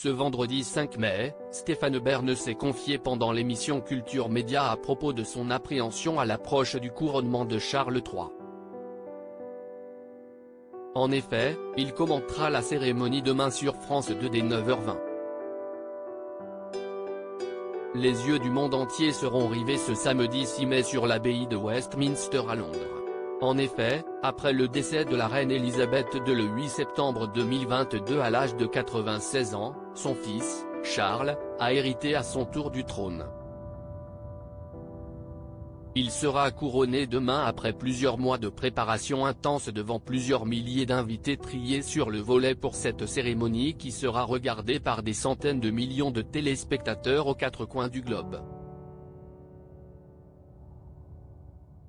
Ce vendredi 5 mai, Stéphane Bern s'est confié pendant l'émission Culture Média à propos de son appréhension à l'approche du couronnement de Charles III. En effet, il commentera la cérémonie demain sur France 2 dès 9h20. Les yeux du monde entier seront rivés ce samedi 6 mai sur l'abbaye de Westminster à Londres. En effet, après le décès de la reine Elisabeth II le 8 septembre 2022 à l'âge de 96 ans, son fils, Charles, a hérité à son tour du trône. Il sera couronné demain après plusieurs mois de préparation intense devant plusieurs milliers d'invités triés sur le volet pour cette cérémonie qui sera regardée par des centaines de millions de téléspectateurs aux quatre coins du globe.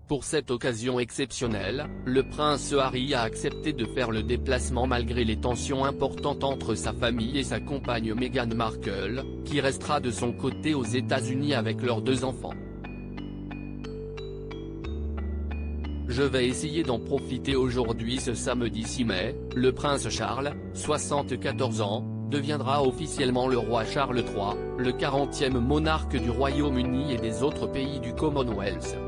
Pour cette occasion exceptionnelle, le prince Harry a accepté de faire le déplacement malgré les tensions importantes entre sa famille et sa compagne Meghan Markle, qui restera de son côté aux États-Unis avec leurs deux enfants. Je vais essayer d'en profiter aujourd'hui. Ce samedi 6 mai, le prince Charles, 74 ans, deviendra officiellement le roi Charles III, le 40e monarque du Royaume-Uni et des autres pays du Commonwealth.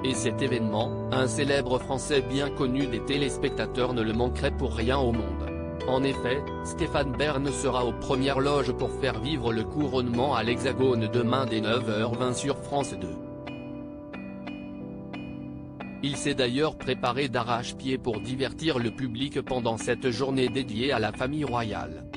Et cet événement, un célèbre Français bien connu des téléspectateurs ne le manquerait pour rien au monde. En effet, Stéphane Bern sera aux premières loges pour faire vivre le couronnement à l'Hexagone demain dès 9h20 sur France 2. Il s'est d'ailleurs préparé d'arrache-pied pour divertir le public pendant cette journée dédiée à la famille royale.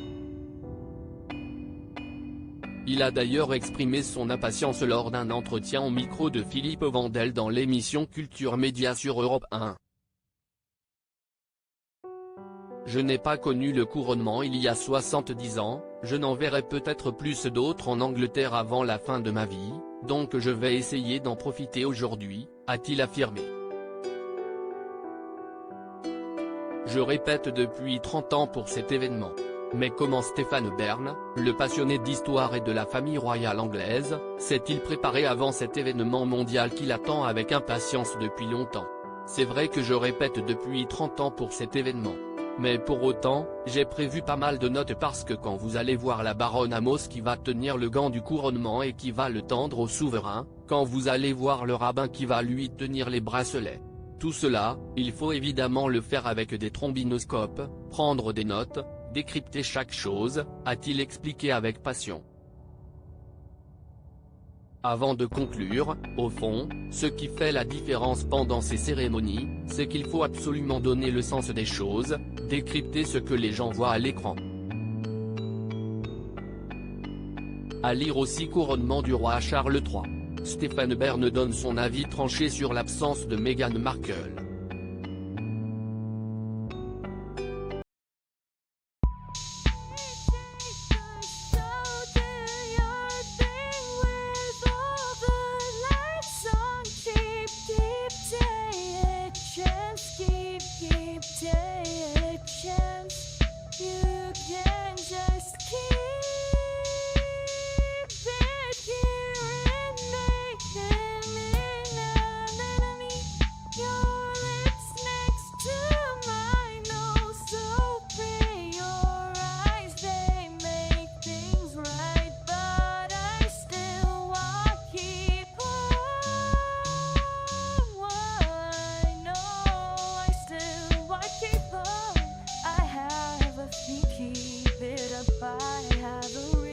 Il a d'ailleurs exprimé son impatience lors d'un entretien au micro de Philippe Vandel dans l'émission Culture Média sur Europe 1. Je n'ai pas connu le couronnement il y a 70 ans, je n'en verrai peut-être plus d'autres en Angleterre avant la fin de ma vie, donc je vais essayer d'en profiter aujourd'hui, a-t-il affirmé. Je répète depuis 30 ans pour cet événement. Mais comment Stéphane Bern, le passionné d'histoire et de la famille royale anglaise, s'est-il préparé avant cet événement mondial qui l'attend avec impatience depuis longtemps? C'est vrai que je répète depuis 30 ans pour cet événement. Mais pour autant, j'ai prévu pas mal de notes parce que quand vous allez voir la baronne Amos qui va tenir le gant du couronnement et qui va le tendre au souverain, quand vous allez voir le rabbin qui va lui tenir les bracelets. Tout cela, il faut évidemment le faire avec des trombinoscopes, prendre des notes, décrypter chaque chose, a-t-il expliqué avec passion. Avant de conclure, au fond, ce qui fait la différence pendant ces cérémonies, c'est qu'il faut absolument donner le sens des choses, décrypter ce que les gens voient à l'écran. À lire aussi Couronnement du roi Charles III. Stéphane Bern donne son avis tranché sur l'absence de Meghan Markle. Keep it up, I have a